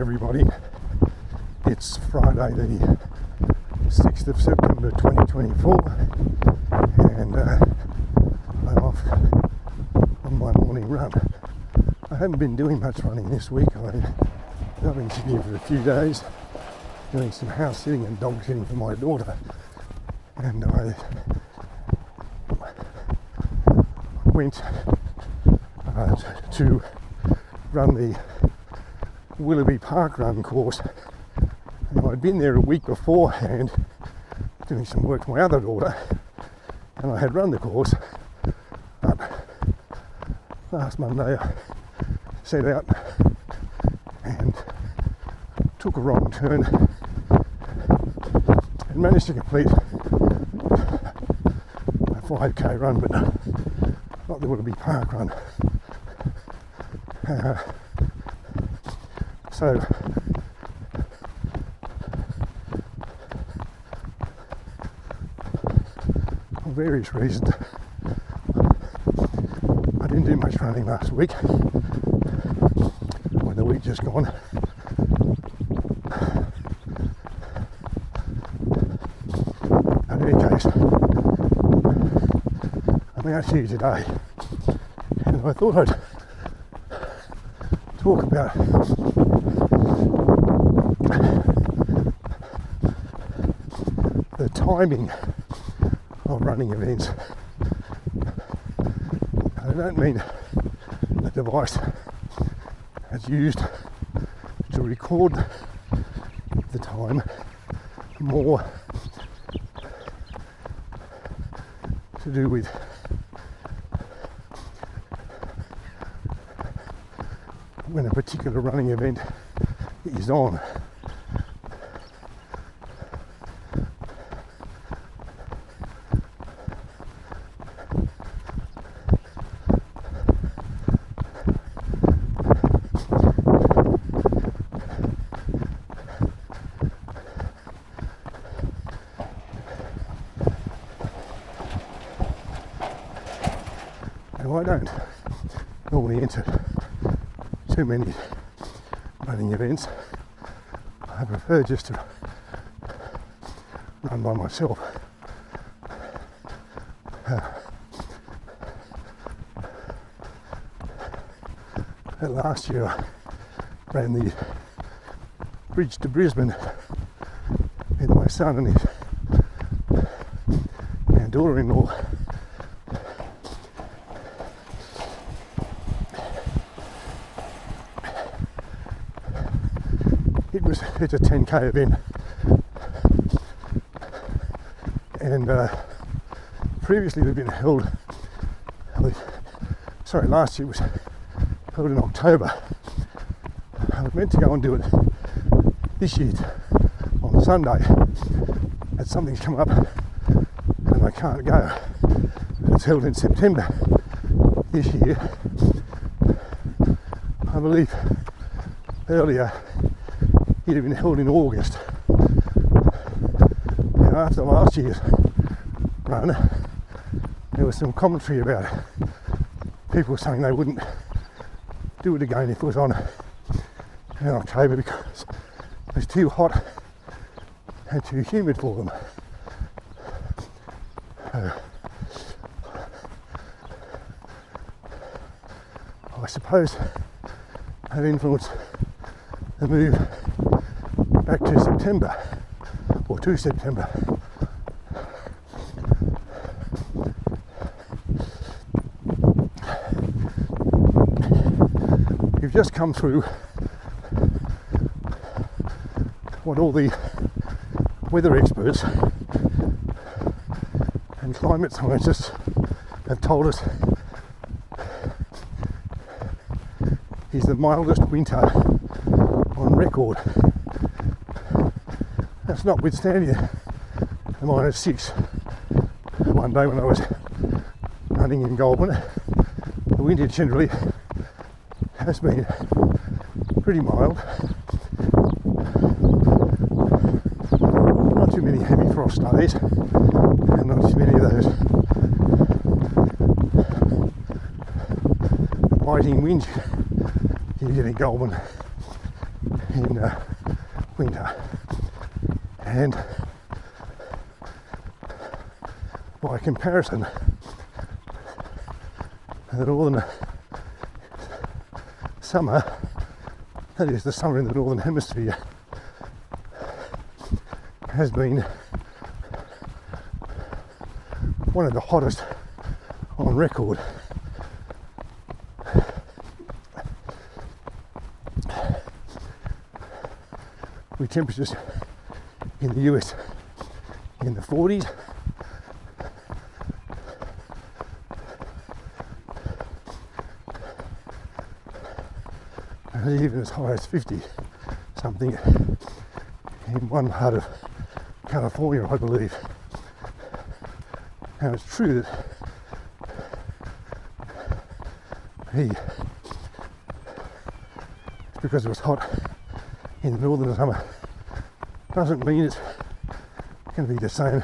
everybody. It's Friday the 6th of September 2024 and I'm off on my morning run. I haven't been doing much running this week. I've been sitting here for a few days doing some house sitting and dog sitting for my daughter, and I went to run the Willoughby Park Run course. And I'd been there a week beforehand doing some work for my other daughter, and I had run the course. But last Monday I set out and took a wrong turn and managed to complete a 5k run, but not the Willoughby Park Run. So for various reasons I didn't do much running last week, or the week just gone. In any case, I'm out here today and I thought I'd talk about the timing of running events. I don't mean the device that's used to record the time, more to do with when a particular running event is on. Now, I don't normally enter too many running events. I prefer just to run by myself. Last year I ran the Bridge to Brisbane with my son and his daughter-in-law. It's a 10k event, and previously they've been held, last year was held in October. I was meant to go and do it this year on Sunday, but something's come up and I can't go. It's held in September this year. I believe earlier it had been held in August. Now, after last year's run, there was some commentary about it. People saying they wouldn't do it again if it was on in October because it was too hot and too humid for them. I suppose that influenced the move back to September, or to September. We've just come through what all the weather experts and climate scientists have told us is the mildest winter on record. That's notwithstanding the -6 one day when I was running in Goulburn. The winter generally has been pretty mild. Not too many heavy frost days, and not too many of those biting winds you get in Goulburn in winter. And by comparison, the northern summer, that is the summer in the northern hemisphere, has been one of the hottest on record. With temperatures in the US in the 40s, and even as high as 50 something in one part of California, I believe. Now it's true that because it was hot in the northern summer doesn't mean it's going to be the same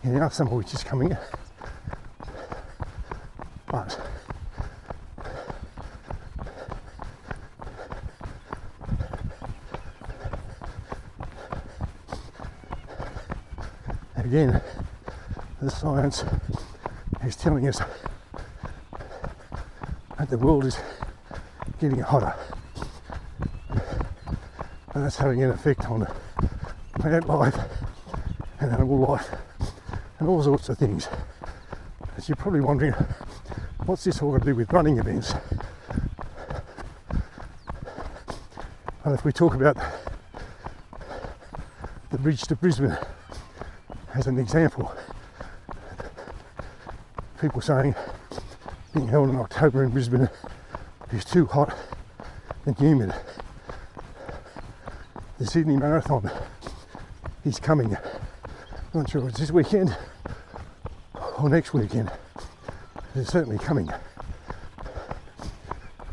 in our summer, which is coming. But again, the science is telling us that the world is getting hotter, and that's having an effect on plant life and animal life and all sorts of things. As you're probably wondering, what's this all got to do with running events? And if we talk about the bridge to Brisbane as an example, people saying being held in October in Brisbane is too hot and humid. The Sydney Marathon is coming. I'm not sure if it's this weekend or next weekend. It's certainly coming.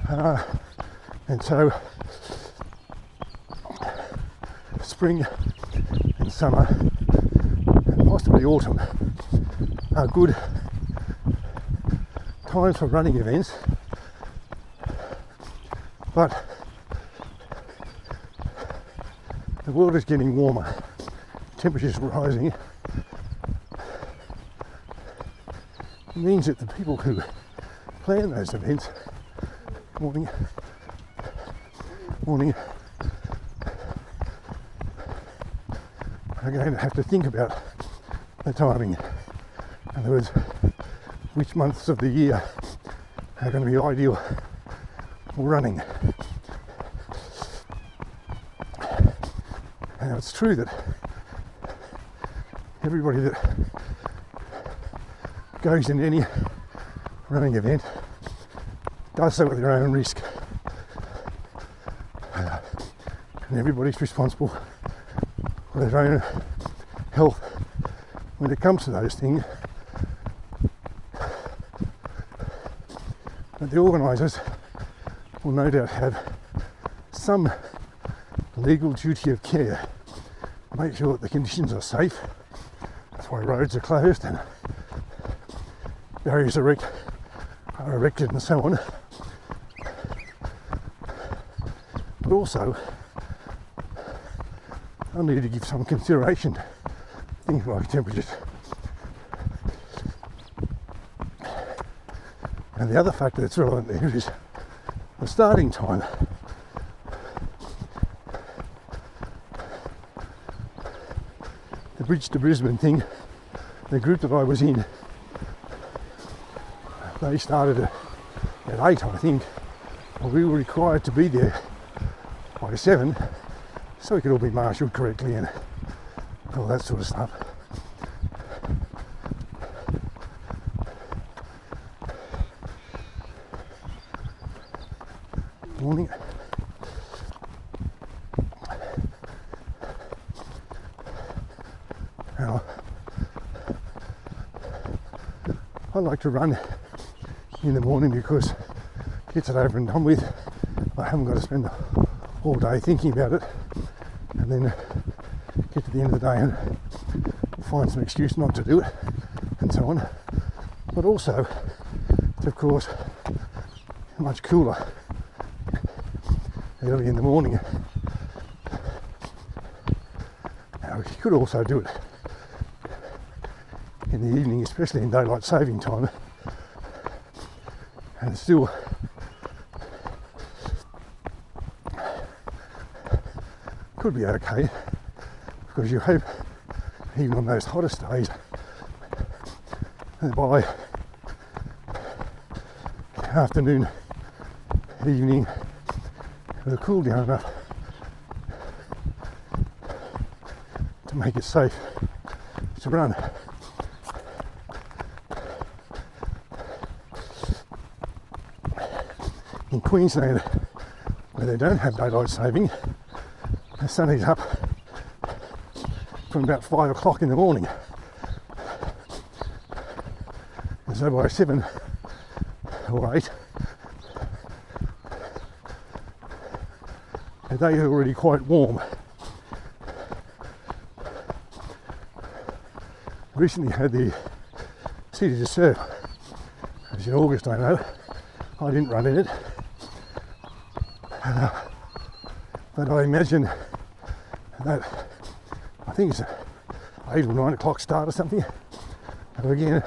And so spring and summer and possibly autumn are good times for running events, but the world is getting warmer, temperatures are rising. It means that the people who plan those events, morning, are going to have to think about the timing. In other words, which months of the year are going to be ideal for running. Now it's true that everybody that goes in any running event does so at their own risk, and everybody's responsible for their own health when it comes to those things. But the organisers will no doubt have some legal duty of care to make sure that the conditions are safe. That's why roads are closed and barriers are erected and so on. But also, I need to give some consideration to things like temperatures. And the other factor that's relevant there is the starting time. The Bridge to Brisbane thing, the group that I was in, they started at 8, I think. Well, we were required to be there by 7 so we could all be marshalled correctly and all that sort of stuff. Morning. Now, I like to run in the morning because it gets it over and done with. I haven't got to spend all day thinking about it and then get to the end of the day and find some excuse not to do it and so on. But also, it's of course much cooler early in the morning you could also do it in the evening, especially in daylight saving time, and still could be okay, because you hope even on those hottest days that by afternoon, evening, it'll cool down enough to make it safe to run. In Queensland, where they don't have daylight saving, the sun is up from about 5 o'clock in the morning. And so by 7 or 8, the day is already quite warm. Recently had the City to Surf, as in August I know. I didn't run in it, but I imagine that, I think it's 8 or 9 o'clock start or something. And again,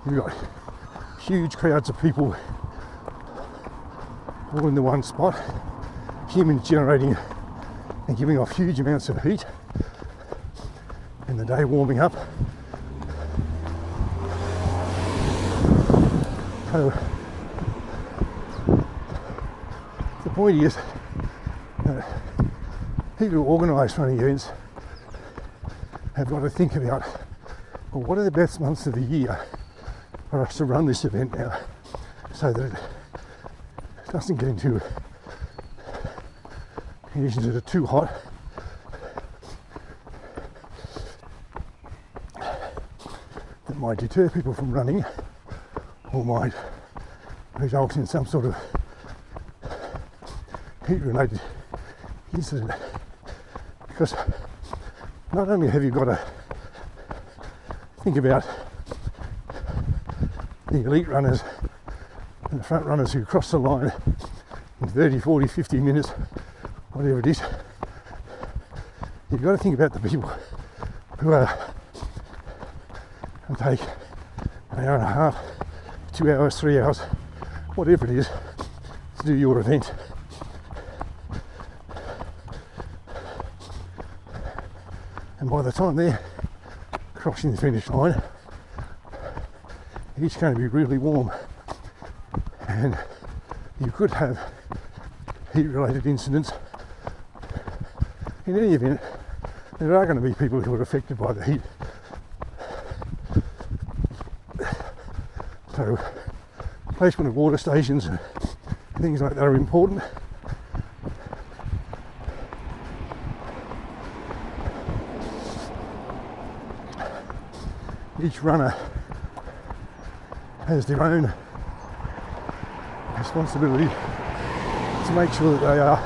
you've got huge crowds of people all in the one spot, humans generating and giving off huge amounts of heat, and the day warming up. So the point is that people who organise running events have got to think about, well, what are the best months of the year for us to run this event now, so that it doesn't get into conditions that are too hot, that might deter people from running, or might result in some sort of heat-related incident. Because not only have you got to think about the elite runners and the front runners who cross the line in 30, 40, 50 minutes, whatever it is, you've got to think about the people who are and take an hour and a half, 2 hours, 3 hours, whatever it is, to do your event. And by the time they're crossing the finish line, it's going to be really warm, and you could have heat-related incidents. In any event, there are going to be people who are affected by the heat. So placement of water stations and things like that are important. Each runner has their own responsibility to make sure that they are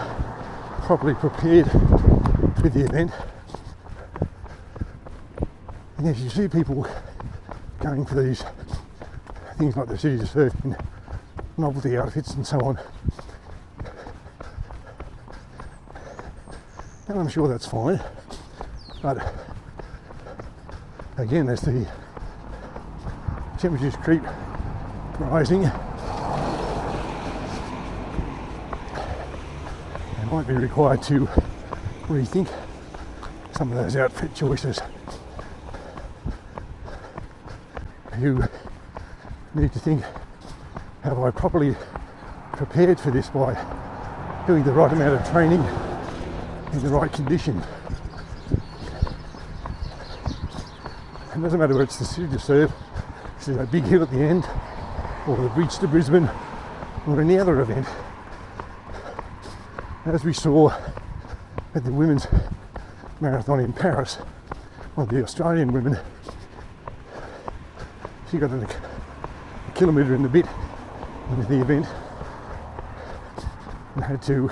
properly prepared for the event. And if you see people going for these things like the City to Surf in novelty outfits and so on, and I'm sure that's fine, but again, as the temperatures keep rising, they might be required to rethink some of those outfit choices. You need to think, have I properly prepared for this by doing the right amount of training in the right conditions? It doesn't matter whether it's the City to Surf, which is a big hill at the end, or the Beach to Brisbane, or any other event. As we saw at the women's marathon in Paris, or the Australian women, she got a kilometre and a bit into the event and had to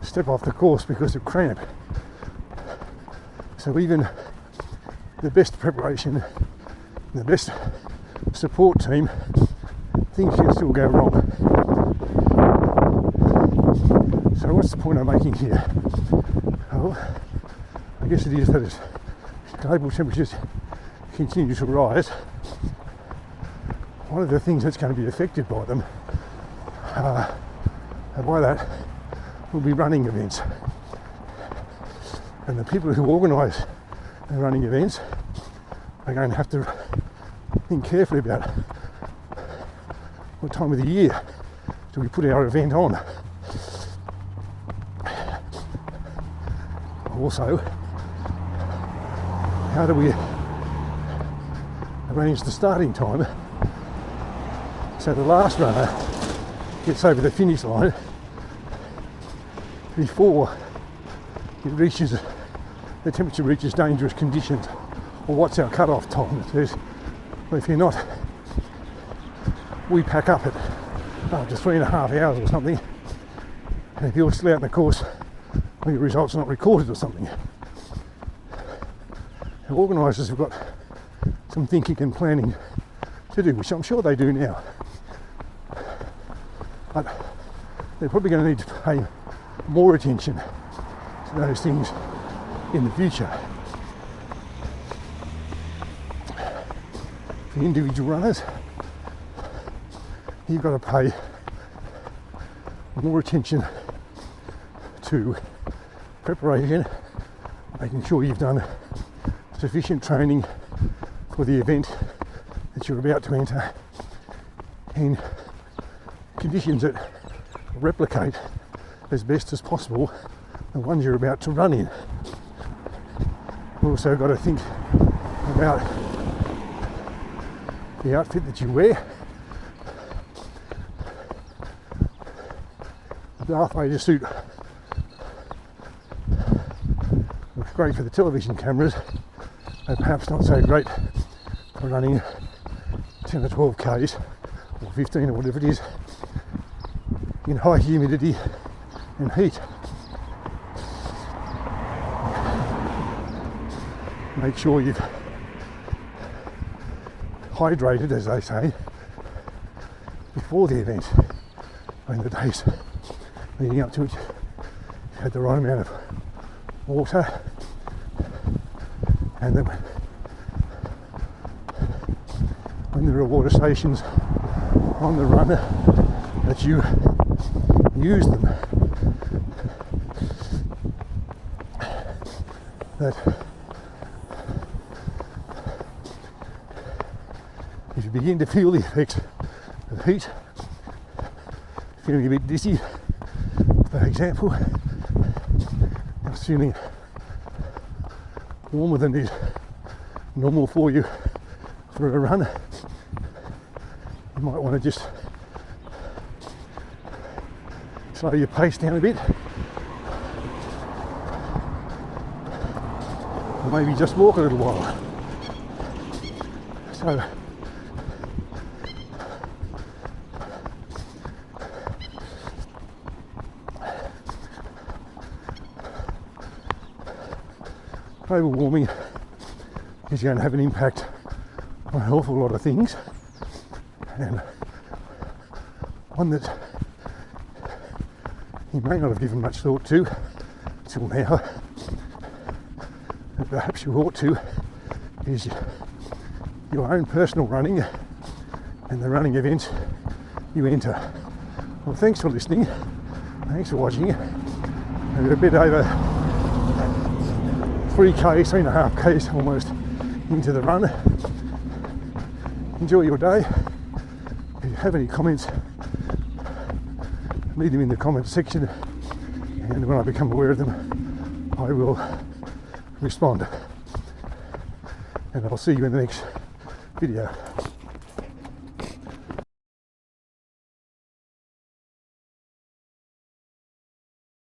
step off the course because of cramp. So even the best preparation, the best support team, things can still go wrong. So what's the point I'm making here? Well, I guess it is that as global temperatures continue to rise, one of the things that's going to be affected by them, and by that, will be running events. And the people who organise the running events are going to have to think carefully about what time of the year do we put our event on. Also, how do we arrange the starting time so the last runner gets over the finish line before it reaches, the temperature reaches dangerous conditions? Or what's our cut-off time? It says, well, if you're not, we pack up at after 3.5 hours or something, and if you're still out in the course, well, your results are not recorded or something. The organisers have got some thinking and planning to do, which I'm sure they do now. But they're probably going to need to pay more attention to those things in the future. For individual runners, you've got to pay more attention to preparation, making sure you've done sufficient training for the event that you're about to enter in conditions that replicate as best as possible the ones you're about to run in. You've also got to think about the outfit that you wear. The Darth Vader suit looks great for the television cameras, but perhaps not so great for running 10 or 12 Ks or 15 or whatever it is in high humidity and heat. Make sure you've hydrated, as they say, before the event. In the days leading up to it, you had the right amount of water, and then when there are water stations on the run, that you use them. That if you begin to feel the effects of heat, feeling a bit dizzy, for example, feeling warmer than is normal for you for a run, you might want to just slow your pace down a bit, or maybe just walk a little while. So global warming is going to have an impact on an awful lot of things, and one that you may not have given much thought to till now, but perhaps you ought to, is your own personal running and the running events you enter. Well, thanks for listening, thanks for watching. We're a bit over 3K, 3.5 Ks almost into the run. Enjoy your day. If you have any comments, leave them in the comments section, and when I become aware of them, I will respond. And I'll see you in the next video.